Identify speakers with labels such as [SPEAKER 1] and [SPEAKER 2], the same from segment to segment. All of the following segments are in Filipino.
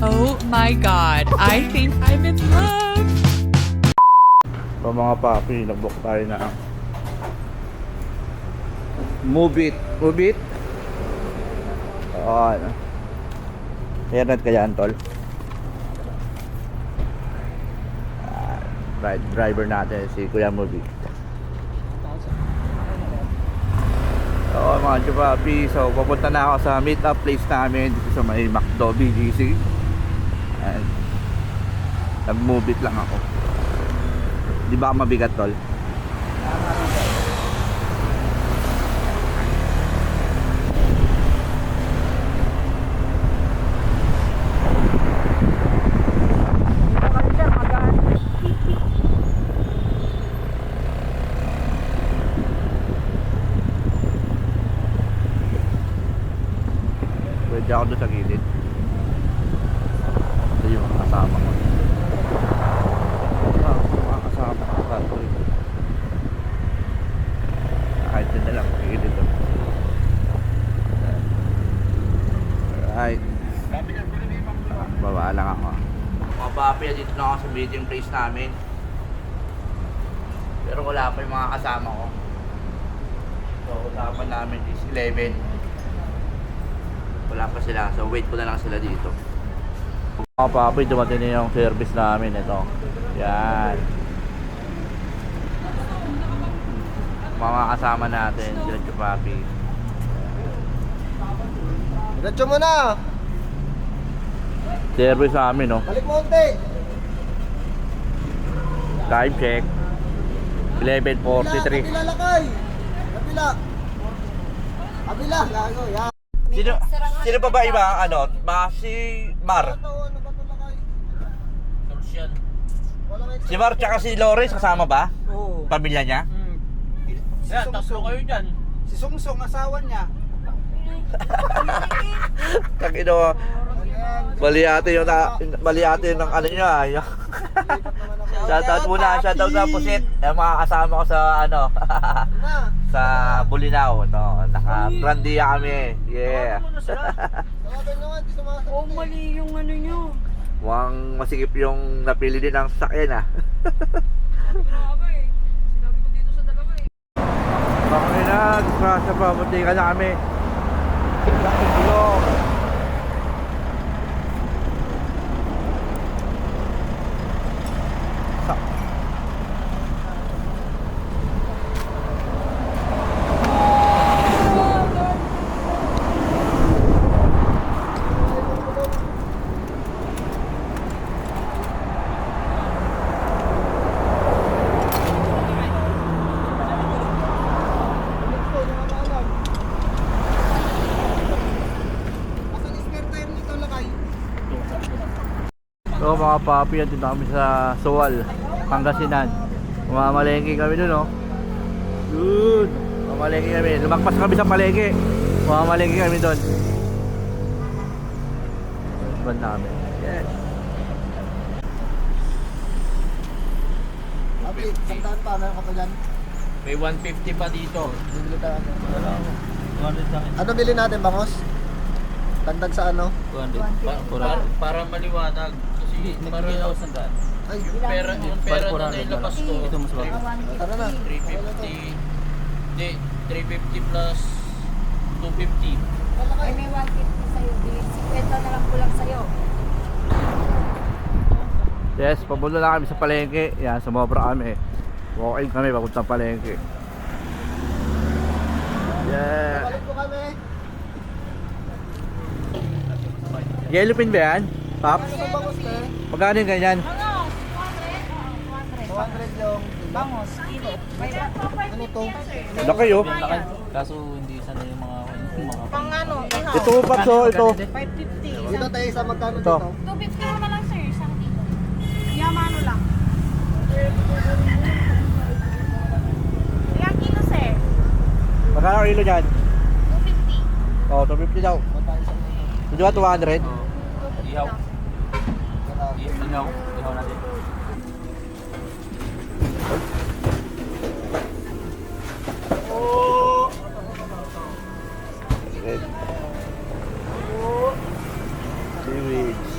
[SPEAKER 1] Oh my God, I think I'm in love.
[SPEAKER 2] So mga papi, nag-book tayo na Move It. Move It? Oo, ano. Internet kaya, Antol? Driver natin, si Kuya Move It. Oo mga papi, so papunta na ako sa meet up place namin dito sa may McDo BGC. And nag-move it lang ako. Di ba mabigat, tol? Pwede ako doon sa gilid. Ito yung mga kasama ko. Mga kasama ko sa tuloy. Kahit yun na lang, gilid doon. Alright. Baba lang ako. Mga papi, dito na ako sa meeting place namin. Pero wala pa yung mga kasama ko. So, usapan namin is 11. Wala pa sila, so wait ko na lang sila dito. Mga papi, dumating na yung service namin. Ito, yan. Mga kasama natin, sila papi.
[SPEAKER 3] Diretso mo na!
[SPEAKER 2] Service namin, no?
[SPEAKER 3] Balik mo unti!
[SPEAKER 2] Time check 11:43.
[SPEAKER 3] Kabila lakay! Kabila! Kabila! Gago, yan!
[SPEAKER 2] Sino pa ba iba? Ano? Si Mar.
[SPEAKER 3] Ano ba ito lakay?
[SPEAKER 4] Social.
[SPEAKER 2] Si Mar tsaka si Lawrence kasama ba?
[SPEAKER 3] Oo.
[SPEAKER 2] Pamilya niya?
[SPEAKER 4] Yeah, tatlo kayo dyan.
[SPEAKER 3] Si Sungsong, asawa niya.
[SPEAKER 2] Tagino. Bali ate ng ano niya. Shoutout muna, shoutout na Pusit. Yung mga kasama ko sa ano. Sa Bulinaw, no. Naka-brandiya kami. Yeah.
[SPEAKER 3] Tawagin naman, di sumasagot.
[SPEAKER 5] Oh, mali yung ano nyo.
[SPEAKER 2] Mukhang masikip yung napili din ng sasakyan, ah.
[SPEAKER 5] Grabe eh. Sinabi ko dito sa dalawa eh.
[SPEAKER 2] Bakit na, disgrasya pa, munti ka na kami. Tulong.
[SPEAKER 3] Asan spare tire nito lakay?
[SPEAKER 2] So mga papi, yan dito kami sa Suwal, Pangasinan. Mamalengke kami dun, oh. Dun. Mamalengke kami. Lumagpas kami sa palengke. Mamalengke kami dun. Ban namin. Yes.
[SPEAKER 3] Abi, sandaan pa, meron ka pa dyan?
[SPEAKER 4] May 150 pa dito.
[SPEAKER 3] Bibili tayo.
[SPEAKER 4] 200 sa akin.
[SPEAKER 3] Ano bilhin natin, bangos? Dagdag sa ano?
[SPEAKER 4] 200. Para maliwanag. Kasi nagbigay ako sa daan.
[SPEAKER 3] Ay,
[SPEAKER 4] Yung pera na nailabas ko. Ito mas bago.
[SPEAKER 3] tara na.
[SPEAKER 4] 350. Hindi, 350 plus 250.
[SPEAKER 5] Ay, may 150 sa'yo. 50 na lang kulang sa'yo.
[SPEAKER 2] Yes, papunta na kami sa palengke. Yan, sumobra kami. Walk-in kami, papuntang palengke. Yeah.
[SPEAKER 3] Balik ko kami.
[SPEAKER 2] Yellow pin ba yan? Pops?
[SPEAKER 3] Ano sa bangos, te?
[SPEAKER 2] Magkano yung ganyan?
[SPEAKER 5] Ano? 200?
[SPEAKER 3] 200 yung
[SPEAKER 5] Bangos, kilo.
[SPEAKER 3] ano to?
[SPEAKER 2] Laki, oh.
[SPEAKER 4] Kaso hindi sana yung mga
[SPEAKER 5] Pang ano, ihaw.
[SPEAKER 2] Ito, Pops, oh. Ito.
[SPEAKER 5] 550.
[SPEAKER 3] Dito tayo sa magkano
[SPEAKER 2] Ito.
[SPEAKER 3] dito?
[SPEAKER 5] 250 mo na lang sir, isang kilo. Yamano lang. Ilang kilo sir?
[SPEAKER 2] Magkano kilo dyan?
[SPEAKER 5] 250.
[SPEAKER 2] Oh, 250 daw. Hindi ba 200?
[SPEAKER 4] ihaw. Ihaw natin.
[SPEAKER 2] Seaweeds.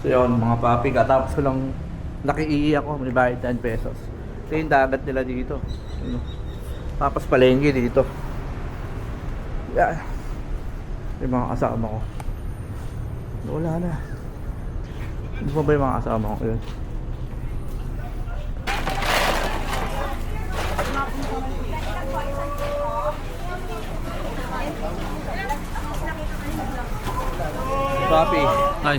[SPEAKER 2] So yun mga papi, katapos ko lang nakiiiyak ko, may bayad 10 pesos. Ito yung dagat nila dito. Ano? Tapos palengke dito. Yan. Yung mga kasama ko. Wala na. Hindi pa ba yung mga kasama ko yun? Papi.
[SPEAKER 4] Ay.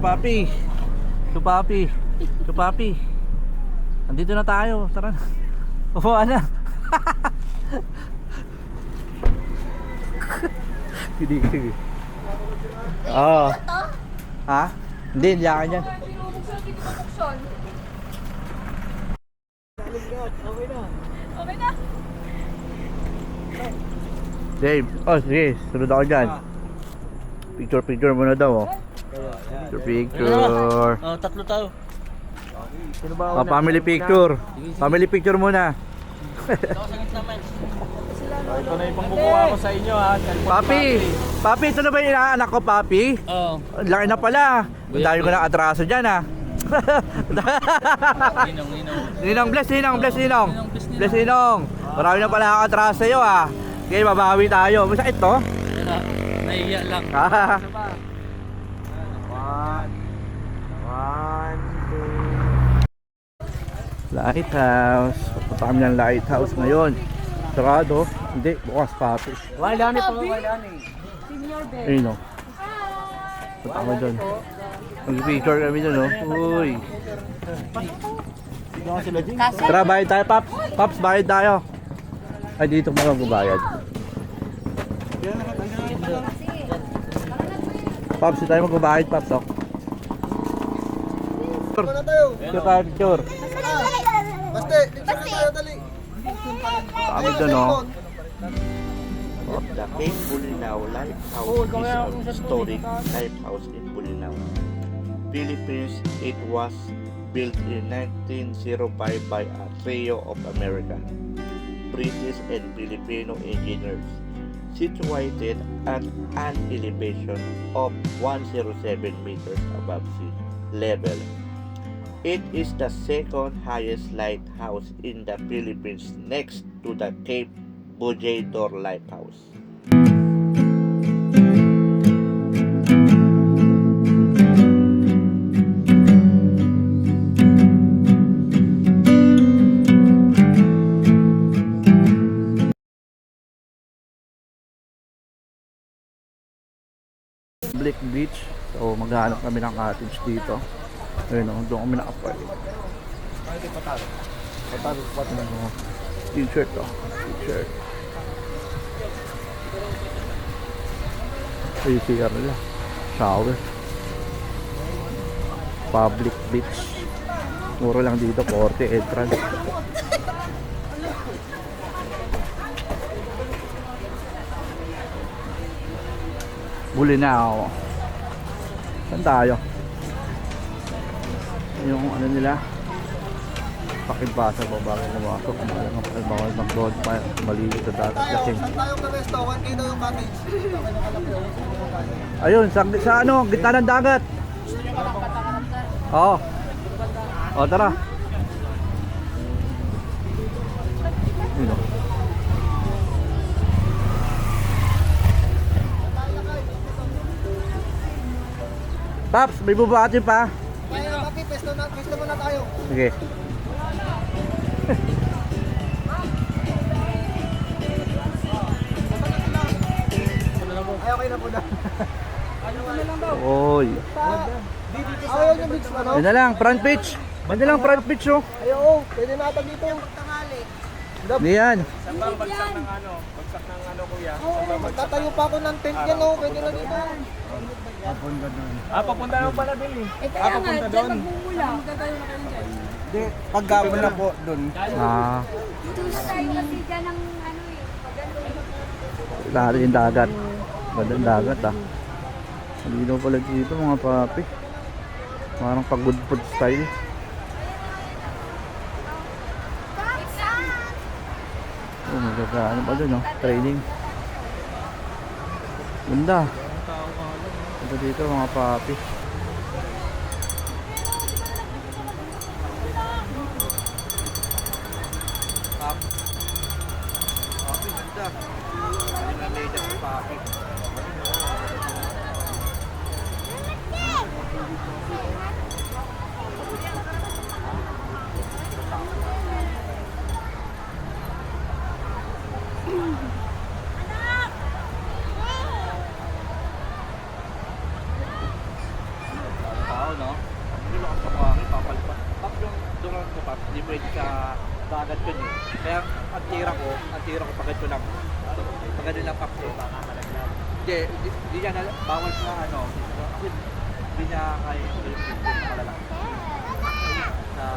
[SPEAKER 2] Papi. Papi. Papi. Andito na tayo. Tara na. Upuan na. Hindi. Oo. Ha? Hindi, hindi akin yan.
[SPEAKER 5] Okay na.
[SPEAKER 2] Dave, oh sige, sunod ako dyan. Picture muna daw, oh. Picture.
[SPEAKER 4] Oh, tatlo tayo.
[SPEAKER 2] Oh, family picture. Family picture muna.
[SPEAKER 3] Ito na yung pangbubuha ko sa inyo ha.
[SPEAKER 2] Papi, ito na ba yung inaanak ko, Papi?
[SPEAKER 4] Oo.
[SPEAKER 2] Laki na pala. Ang dami ko na atraso dyan, ha.
[SPEAKER 4] Ninong.
[SPEAKER 2] Bless Ninong. Marami na pala ako atraso sa'yo, ha. Okay, babawi tayo. Masakit to?
[SPEAKER 4] Naiiyak lang.
[SPEAKER 2] Lighthouse. Pupunta kami ng lighthouse ngayon. Sarado. Hindi, bukas Papi.
[SPEAKER 3] Wala ni po, wala ni.
[SPEAKER 2] Ayun, oh. Punta kami doon. Mag-picture kami doon, oh. Uy. Tara, bayad tayo, Paps. Paps, bayad tayo. Ay, dito mo lang gubayad. Paps, dito tayo magbabayad, Paps, oh.
[SPEAKER 3] Ano na tayo?
[SPEAKER 2] Picture.
[SPEAKER 3] Baste, dito na tayo, dali.
[SPEAKER 2] Kami doon, oh.
[SPEAKER 6] Of the Cape Bulinaw Lighthouse is a historic lighthouse in Bulinaw, Philippines. It was built in 1905 by a trio of American, British and Filipino engineers, situated at an elevation of 107 meters above sea level. It is the second highest lighthouse in the Philippines next to the Cape Bojador Lighthouse.
[SPEAKER 2] Black Beach. So maghahanap kami ng cottage dito. Ayun, oh, doon kami naka-park. T-shirt, oh. T-shirt. Ay, CR nila. Shower. Public beach. Mura lang dito, 40 entrance. Bulinaw. Saan tayo? Yung ano nila, pakibasa ba bago pumasok, bawal mag-board pa, maliit sa dagat kasi.
[SPEAKER 3] Saan tayo ka resto? 1K daw yung cottage.
[SPEAKER 2] Ayun, sa ano, gitna ng dagat. Oo. O, tara. Yun, oh. Paps, may bubati pa.
[SPEAKER 3] Kaya papi, pesto muna tayo.
[SPEAKER 2] Sige.
[SPEAKER 3] Ay, okay na po na.
[SPEAKER 2] Oy.
[SPEAKER 3] Ayaw yung beach ano?
[SPEAKER 2] Yan na lang, front pitch. Yan na lang, front pitch, oh.
[SPEAKER 3] Ayaw, pwede na ata dito.
[SPEAKER 2] Hindi yan.
[SPEAKER 3] Magtatayo pa ako ng tent yan, oh. Pwede na dito.
[SPEAKER 4] Papunta naman pala Bill eh.
[SPEAKER 5] Kaya nga, dyan magmumula. Magtatayo na kayo dyan.
[SPEAKER 3] Hindi, paggapon na po dun.
[SPEAKER 2] Ah,
[SPEAKER 5] Tayo kasi dyan ng ano eh.
[SPEAKER 2] lahat yung dagat. Gandang dagat, ah. Malinaw pala dito, mga papi. Parang pag-good food style. Oh, magkakaano pa dun, oh. Training. Ganda. Ganda dito mga papi. Papi, ganda. Hindi na late ang papi. Tao, no? Hindi lang ako makakit, papalipat. Pap yung dungan ko, pap, hindi pwede sa dagat yun eh. Kaya ang tira ko pagkat ko lang. Pagkat lang pap ko. Hindi niya na, bawal na ano. Kasi hindi niya kaya yung malalaki. Na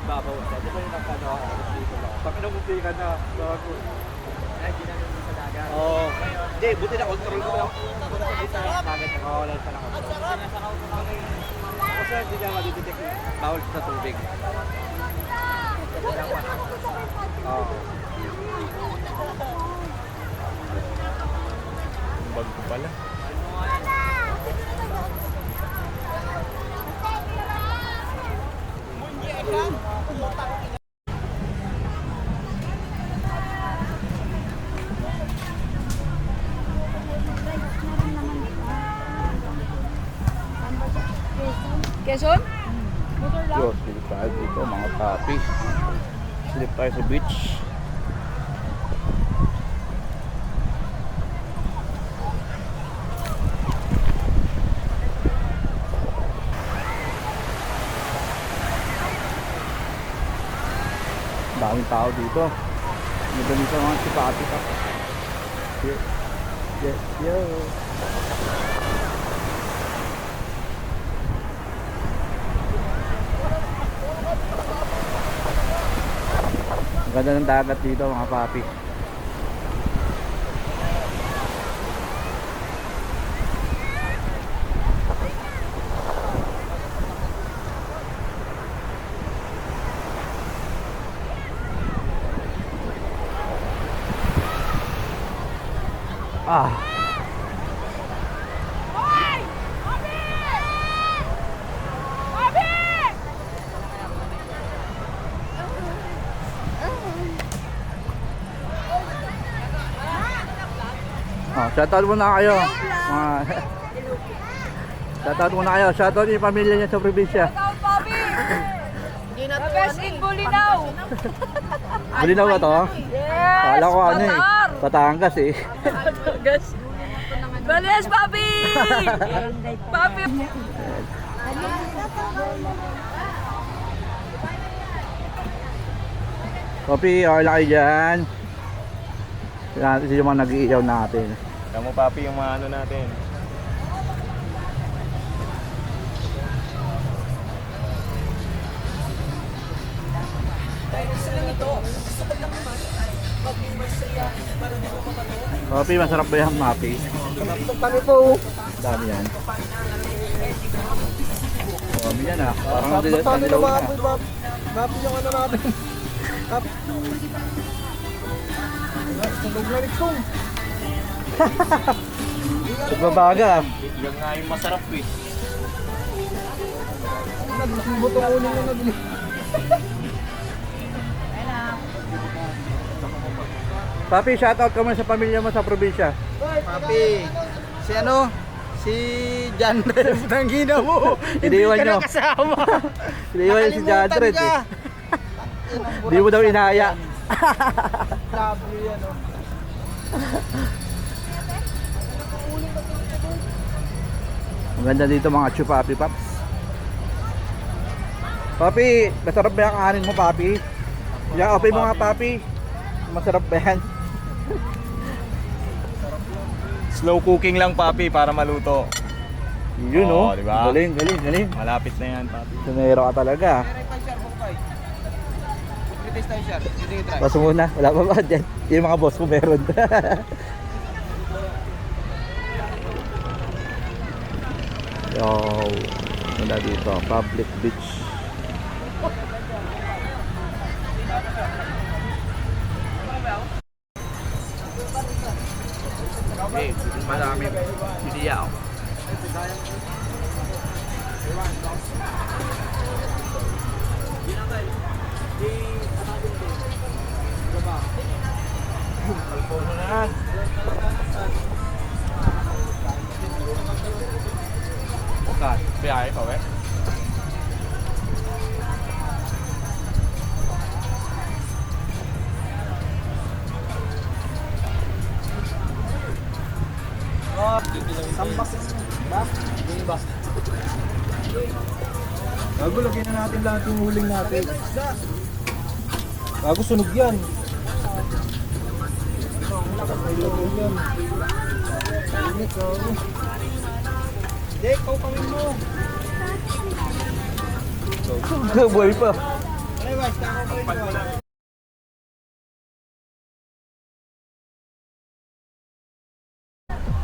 [SPEAKER 2] babaw siya. Di ba yung nakano, dito lang. Pag inumumpi ka na, bago. Ay, ginanong mo sa dagat. Oo. Hindi, buti na control ko lang. Sa dagat, nakawalan sa lakas. Kasi hindi niya madidetect bawal sa tubig. Oo.
[SPEAKER 4] Bag ko pala.
[SPEAKER 5] Quezon?
[SPEAKER 2] Diyos, silip tayo dito mga papi. Silip tayo sa beach. Daming tao dito. Dito dito mga sipati ka. Yo. Ang ganda ng dagat dito mga papi. Ah. Shoutout muna kayo. Shoutout muna kayo. Shoutout yung pamilya niya sa probinsya.
[SPEAKER 5] Shoutout, Bobby! The best in Bulinaw!
[SPEAKER 2] Bulinaw ba to?
[SPEAKER 5] Yes!
[SPEAKER 2] Kala ko ano eh.
[SPEAKER 5] Batar!
[SPEAKER 2] Batangas eh.
[SPEAKER 5] Batangas! Balis, Bobby! Bobby!
[SPEAKER 2] Papi, okay lang kayo dyan. Sila yung mga nag-iiyaw natin.
[SPEAKER 4] Tama papi yung mga ano natin.
[SPEAKER 2] Papi, masarap ba yung mapi?
[SPEAKER 3] Kami po.
[SPEAKER 2] Dami yan. Dami yan ah. Parang
[SPEAKER 3] Kami
[SPEAKER 2] nadilaw
[SPEAKER 3] na
[SPEAKER 2] na.
[SPEAKER 3] baboy yung ano natin. Kap. Sundog na rin kong.
[SPEAKER 2] Babaga.
[SPEAKER 4] Yung nga yung masarap eh.
[SPEAKER 3] Nagbutong uling na nabili.
[SPEAKER 2] Papi, shoutout ka muna sa pamilya mo sa probinsya.
[SPEAKER 3] Papi, si ano? Si John Rev ng gina mo.
[SPEAKER 2] Iniwan
[SPEAKER 3] Hindi ka
[SPEAKER 2] nyo.
[SPEAKER 3] nakasama.
[SPEAKER 2] Iniwan si John Red
[SPEAKER 3] ka.
[SPEAKER 2] eh. Di mo daw inaya.
[SPEAKER 3] Love you yan oh.
[SPEAKER 2] Ang ganda dito mga chupapi paps. Papi, masarap ba yung kanin mo papi? Yan, open mo nga papi. Masarap ba yan?
[SPEAKER 4] Slow cooking lang papi para maluto.
[SPEAKER 2] Yun
[SPEAKER 4] Oo,
[SPEAKER 2] oh.
[SPEAKER 4] diba?
[SPEAKER 2] Galing, galing, galing.
[SPEAKER 4] Malapit na yan papi.
[SPEAKER 2] Sumero ka talaga. Paso muna, wala pa ba dyan? Yung mga boss mo meron. Yo, wala dito, public beach. Okay, marami siliyaw. Saan? Biyahe pa, we?
[SPEAKER 3] Bago, lagyan na natin lahat yung huling natin. Bago, sunog yan. Hindi, ikaw kawin mo.
[SPEAKER 2] Buhay pa.
[SPEAKER 3] Ay, Wais, ikaw kawin mo.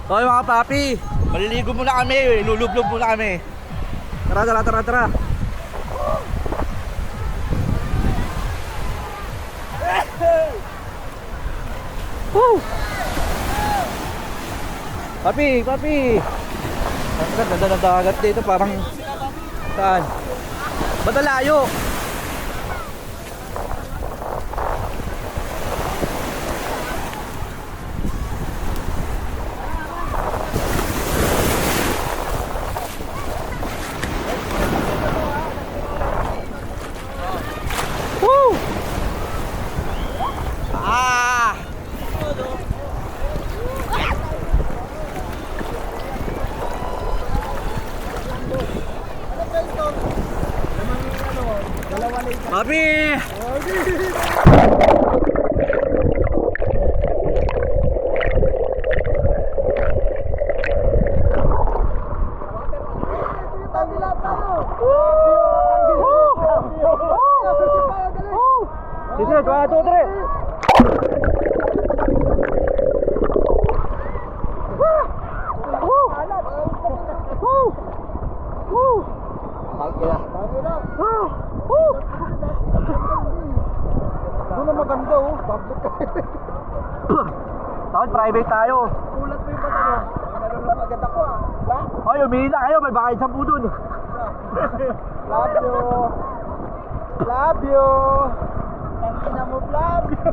[SPEAKER 2] Okay mga papi, maliligo muna kami, lulublob muna kami. Tara, tara, tara, tara. Woo! Papi, papi. Ang ganda ng dagat dito, parang saan? Ba't ang layo? Woo! Ah! Papi! Sige, 1, 2, 3.
[SPEAKER 3] Doon na maganda oh. Public kasi.
[SPEAKER 2] Takot private tayo.
[SPEAKER 3] Ulat mo yung bato mo. Nalulong agad ako ah. Ba?
[SPEAKER 2] Hoy, umihina kayo, may bakit 10 dun.
[SPEAKER 3] Love you. Love you. Tangina mo, love you.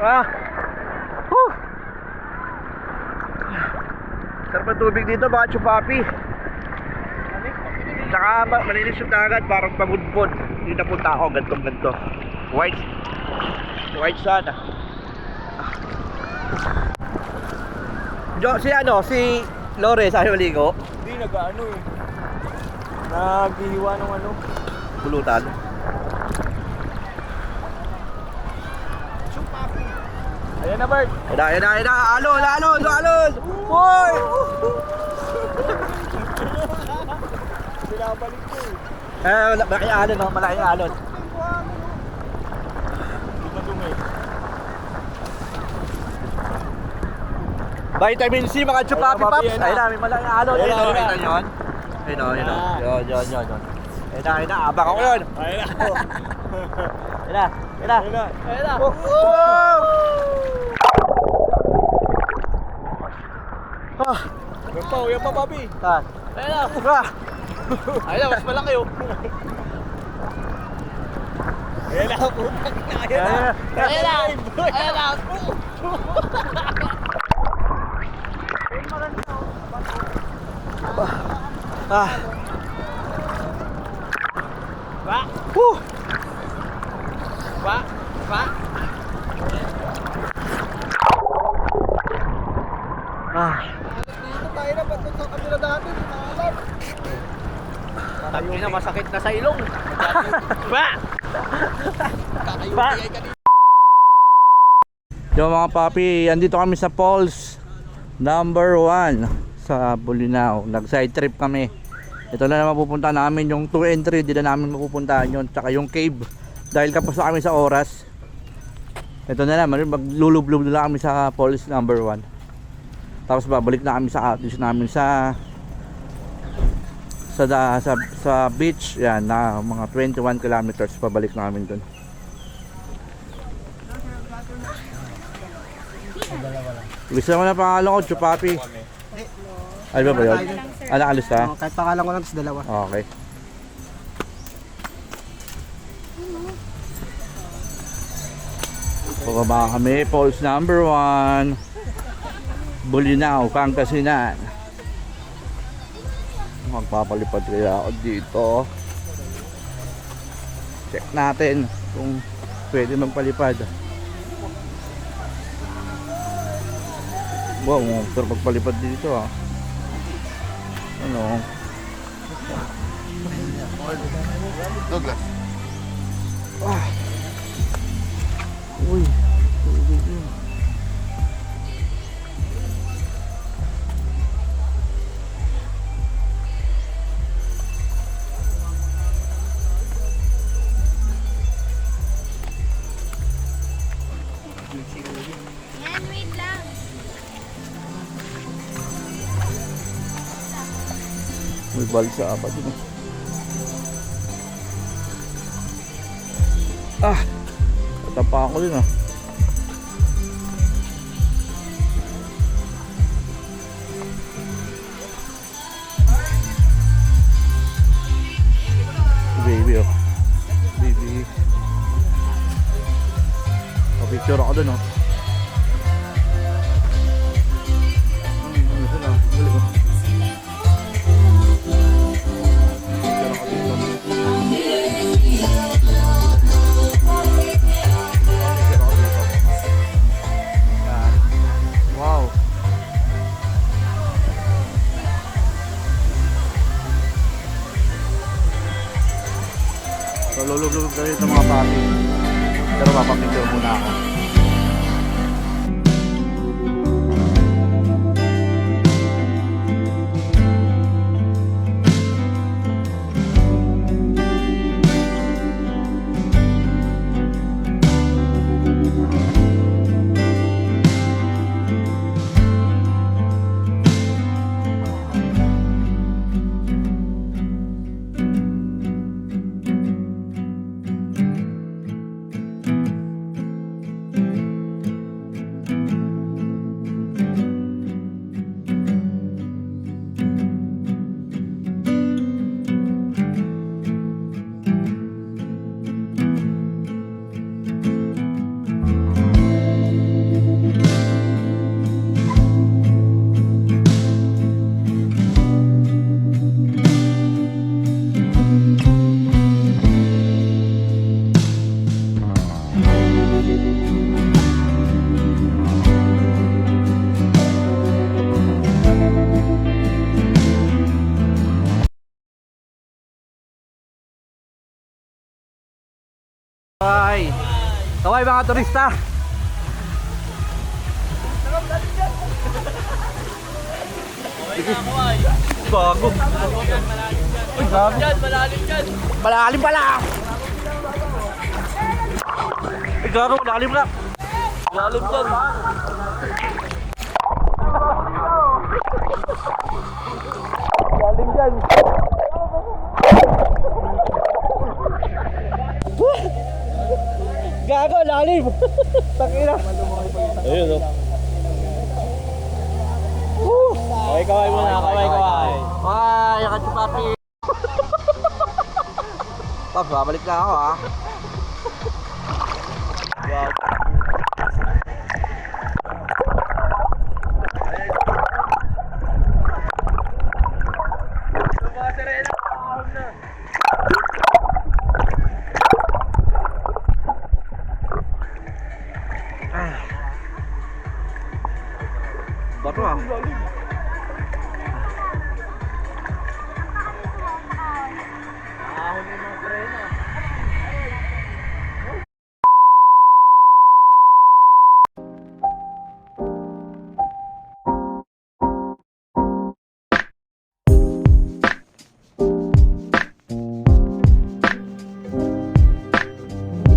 [SPEAKER 2] Ah. Whew. Sarap ng tubig dito, mga chupapi. Saka malinis yung dagat, parang pabudbod. Hindi napunta ako, ganto. White sun. Si Lore, sa'yo maligo?
[SPEAKER 3] Hindi, nag-ano eh. Naghihiwa ng ano.
[SPEAKER 2] Pulutan.
[SPEAKER 3] Ayan na, Bert.
[SPEAKER 2] Ayan na. Alon! Hoy!
[SPEAKER 3] Pinabalik ko eh.
[SPEAKER 2] Malaking alon, no? Malaking alon.
[SPEAKER 3] Hindi na dumi.
[SPEAKER 2] Vitamin C, mga chupapi
[SPEAKER 3] Ayan na, papi,
[SPEAKER 2] paps.
[SPEAKER 3] ayan na.
[SPEAKER 2] Ayun na, may malaking alon.
[SPEAKER 3] Ayan na,
[SPEAKER 2] Ayun,
[SPEAKER 3] ayan na.
[SPEAKER 2] nakita nyo yun? Ayun. Ayun na. Abang ako yun.
[SPEAKER 3] Ayan na.
[SPEAKER 2] Ayun na.
[SPEAKER 3] Oh.
[SPEAKER 2] Ah,
[SPEAKER 3] Yan pa, papi.
[SPEAKER 2] saan?
[SPEAKER 3] Ayan na.
[SPEAKER 2] Ah,
[SPEAKER 3] Ayan na, mas malaki oh. Ayan na, putang ina. Ayan na. Ayan na.
[SPEAKER 2] Ah.
[SPEAKER 3] Ba?
[SPEAKER 2] Whew.
[SPEAKER 3] Ba?
[SPEAKER 2] Ah.
[SPEAKER 3] Dito tayo na, ba't sa kabila dati? Nakalat.
[SPEAKER 4] Tayo na masakit na sa ilong.
[SPEAKER 3] Ba?
[SPEAKER 2] Ba? Yo mga papi, andito kami sa Falls number 1 sa Bolinao. Nag-side trip kami. Ito na naman pupunta namin, yung 2 and 3, di na namin mapupuntahan yun. Tsaka yung cave, dahil kapos na kami sa oras. Ito na naman, maglulublob na kami sa Falls number 1. Tapos babalik na kami sa cottage namin sa sa beach. Yan, na mga 21 kilometers pabalik namin dun. Gusto mo na pangalan ko, Chupapi. Ano ba yun? Anak alis ha?
[SPEAKER 3] Oh, kahit pangalan ko lang sa dalawa.
[SPEAKER 2] Okay. Pababa kami, falls number 1, Bolinao, Pangasinan. Magpapalipad kaya ako dito. Check natin kung pwede magpalipad. Wow, pero magpalipad dito ah. Ano?
[SPEAKER 6] Douglas.
[SPEAKER 2] Ah. Uy, tubig yun.
[SPEAKER 5] Yan, wait lang.
[SPEAKER 2] May balsa pa dun. Ah! Tatapa ako din ah. Baby oh. Baby. Pa-picture ako dun oh. Ano sila? Balik oh. Picture ako dito. Wow. So lulubog na rin ng mga papi. Pero mapapicture muna ako. Kaway! Kaway mga turista! Bago! Uy, bago!
[SPEAKER 4] Malalim dyan!
[SPEAKER 2] Malalim pala! Ay, gago, malalim na!
[SPEAKER 4] Malalim dyan!
[SPEAKER 2] Malalim dyan! Gago, lalim! Takina!
[SPEAKER 4] Ayun o. Kaway muna, kaway.
[SPEAKER 2] Ay, Chupapi! Tapos, babalik na ako ah. Bato ah.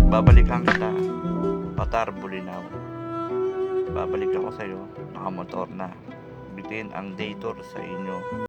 [SPEAKER 6] Babalikan kita, Patar, Bolinao. Babalik ako sa'yo, nakamotor na. Bitin ang day tour sa inyo.